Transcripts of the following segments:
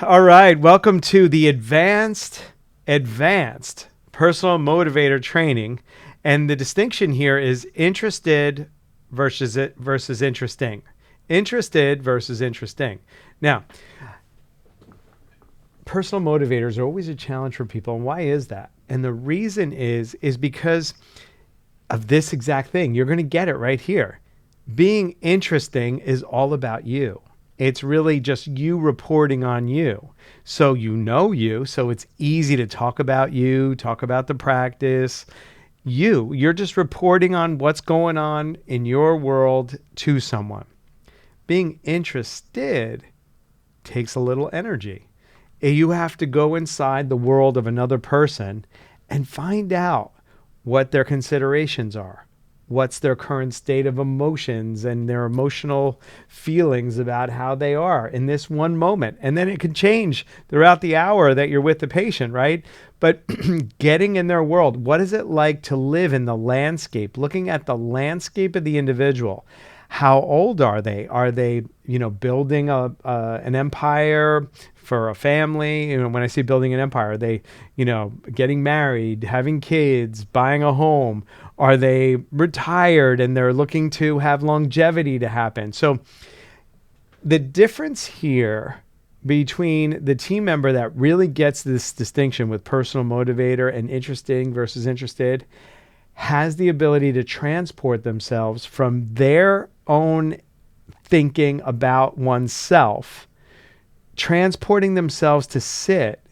All right, welcome to the advanced personal motivator training. And the distinction here is interested versus interesting. Interested versus interesting. Now, personal motivators are always a challenge for people. And why is that? And the reason is because of this exact thing. You're going to get it right here. Being interesting is all about you. It's really just you reporting on you. So you know you, so it's easy to talk about you, talk about the practice. You're just reporting on what's going on in your world to someone. Being interested takes a little energy. You have to go inside the world of another person and find out what their considerations are. What's their current state of emotions and their emotional feelings about how they are in this one moment. And then it can change throughout the hour that you're with the patient, right? But getting in their world, what is it like to live in the landscape, looking at the landscape of the individual? How old are they? Are they, building an empire for a family? When I say building an empire, are they, getting married, having kids, buying a home? Are they retired and they're looking to have longevity to happen? So the difference here between the team member that really gets this distinction with personal motivator and interesting versus interested has the ability to transport themselves from their own thinking about oneself, transporting themselves to sit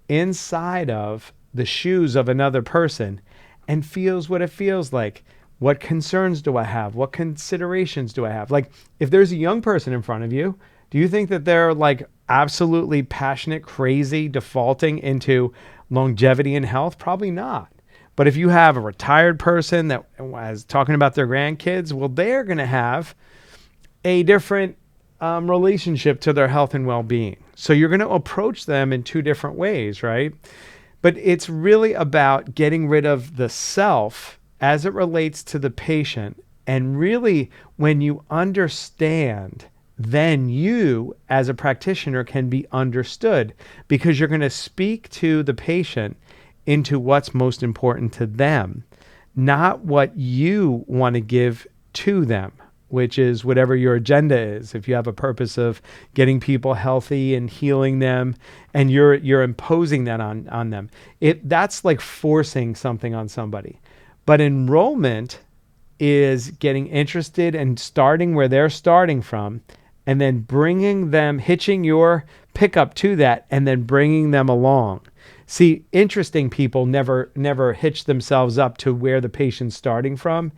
inside of the shoes of another person and feels what it feels like. What concerns do I have? What considerations do I have? Like, if there's a young person in front of you, do you think that they're like absolutely passionate, crazy, defaulting into longevity and health? Probably not. But if you have a retired person that was talking about their grandkids, well, they're going to have a different relationship to their health and well-being. So you're going to approach them in two different ways, right? But it's really about getting rid of the self as it relates to the patient. And really, when you understand, then you as a practitioner can be understood, because you're going to speak to the patient into what's most important to them, not what you want to give to them, which is whatever your agenda is. If you have a purpose of getting people healthy and healing them, and you're imposing that on them, that's like forcing something on somebody. But enrollment is getting interested and starting where they're starting from, and then bringing them, hitching your pickup to that, and then bringing them along. See, interesting people never hitch themselves up to where the patient's starting from.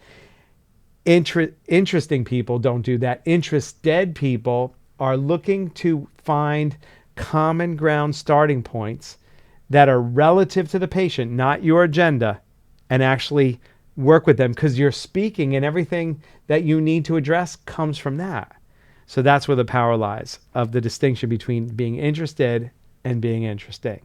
Interesting people don't do that. Interested people are looking to find common ground starting points that are relative to the patient, not your agenda, and actually work with them, because you're speaking and everything that you need to address comes from that. So that's where the power lies of the distinction between being interested and being interesting.